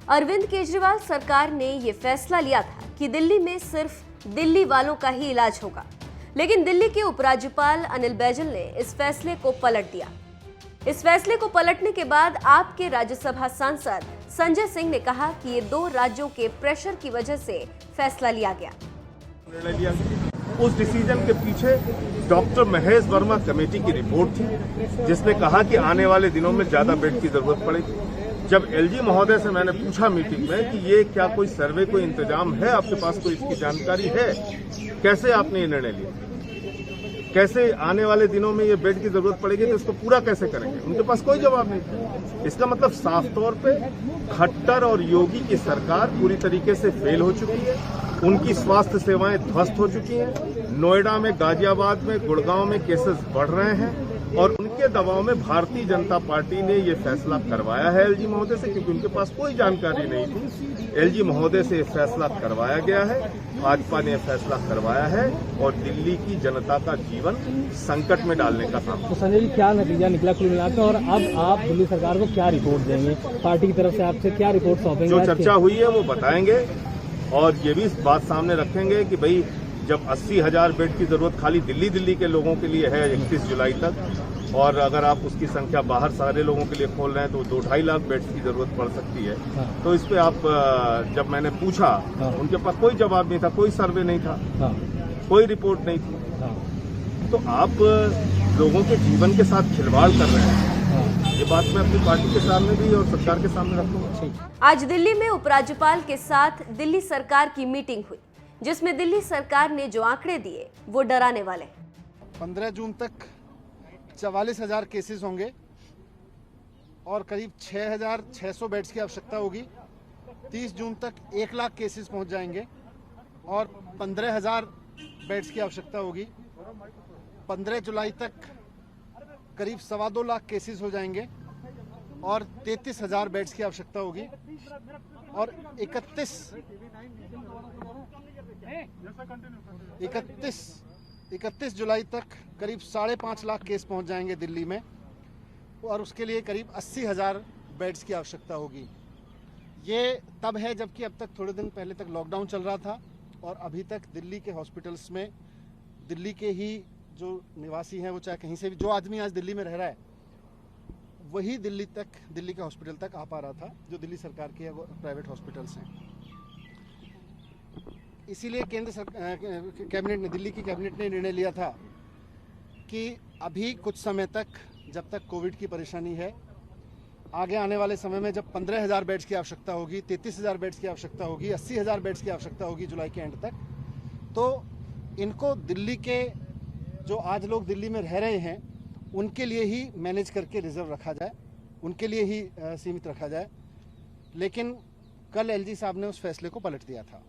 अरविंद केजरीवाल सरकार ने ये फैसला लिया था कि दिल्ली में सिर्फ दिल्ली वालों का ही इलाज होगा, लेकिन दिल्ली के उपराज्यपाल अनिल बैजल ने इस फैसले को पलट दिया। इस फैसले को पलटने के बाद आपके राज्यसभा सांसद संजय सिंह ने कहा कि ये 2 राज्यों के प्रेशर की वजह से फैसला लिया गया। उस डिसीजन के पीछे डॉक्टर महेश वर्मा कमेटी की रिपोर्ट थी, जिसने कहा कि आने वाले दिनों में ज्यादा बेड की जरूरत पड़ेगी। जब एलजी महोदय से मैंने पूछा मीटिंग में कि ये क्या कोई सर्वे, कोई इंतजाम है, आपके पास कोई इसकी जानकारी है, कैसे आपने ये निर्णय लिया, कैसे आने वाले दिनों में ये बेड की जरूरत पड़ेगी तो इसको पूरा कैसे करेंगे, उनके पास कोई जवाब नहीं था। इसका मतलब साफ तौर पे खट्टर और योगी की सरकार पूरी तरीके से फेल हो चुकी है। उनकी स्वास्थ्य सेवाएं ध्वस्त हो चुकी हैं। नोएडा में, गाजियाबाद में, गुड़गांव में केसेस बढ़ रहे हैं और उनके दबाव में भारतीय जनता पार्टी ने ये फैसला करवाया है एलजी महोदय से, क्योंकि उनके पास कोई जानकारी नहीं थी। एलजी महोदय से ये फैसला करवाया गया है, भाजपा ने फैसला करवाया है और दिल्ली की जनता का जीवन संकट में डालने का काम। तो संजय जी, क्या नतीजा निकला कुल मिलाकर, और अब आप दिल्ली सरकार को क्या रिपोर्ट देंगे? पार्टी की तरफ से आपसे क्या रिपोर्ट सौंपेंगे? जो चर्चा हुई है वो बताएंगे और ये भी बात सामने रखेंगे कि भाई जब 80,000 बेड की जरूरत खाली दिल्ली के लोगों के लिए है 31 जुलाई तक, और अगर आप उसकी संख्या बाहर सारे लोगों के लिए खोल रहे हैं तो 2-2.5 लाख बेड्स की जरूरत पड़ सकती है। तो इस पे आप, जब मैंने पूछा, उनके पास कोई जवाब नहीं था, कोई सर्वे नहीं था, कोई रिपोर्ट नहीं थी। तो आप लोगों के जीवन के साथ खिलवाड़ कर रहे हैं। ये बात मैं अपनी पार्टी के सामने भी और सरकार के सामने रखूंगा। आज दिल्ली में उपराज्यपाल के साथ दिल्ली सरकार की मीटिंग हुई, जिसमें दिल्ली सरकार ने जो आंकड़े दिए वो डराने वाले। 15 जून तक 44,000 केसेस होंगे और करीब 6,600 बेड्स की आवश्यकता होगी। 30 जून तक 1 लाख केसेस पहुंच जाएंगे और 15,000 बेड्स की आवश्यकता होगी। 15 जुलाई तक करीब 2.25 लाख केसेस हो जाएंगे और 33,000 बेड्स की आवश्यकता होगी और 31 जुलाई तक करीब 5.5 लाख केस पहुंच जाएंगे दिल्ली में और उसके लिए करीब 80,000 बेड्स की आवश्यकता होगी। ये तब है जबकि अब तक थोड़े दिन पहले तक लॉकडाउन चल रहा था और अभी तक दिल्ली के हॉस्पिटल्स में दिल्ली के ही जो निवासी हैं, वो चाहे कहीं से भी, जो आदमी आज दिल्ली में रह रहा है वही दिल्ली के हॉस्पिटल तक आ पा रहा था, जो दिल्ली सरकार के प्राइवेट हॉस्पिटल्स हैं। इसीलिए कैबिनेट ने, दिल्ली की कैबिनेट ने निर्णय लिया था कि अभी कुछ समय तक, जब तक कोविड की परेशानी है, आगे आने वाले समय में जब 15,000 बेड्स की आवश्यकता होगी, 33,000 बेड्स की आवश्यकता होगी, 80,000 बेड्स की आवश्यकता होगी जुलाई के एंड तक, तो इनको दिल्ली के जो आज लोग दिल्ली में रह रहे हैं उनके लिए ही मैनेज करके रिजर्व रखा जाए, उनके लिए ही सीमित रखा जाए। लेकिन कल एलजी साहब ने उस फैसले को पलट दिया था।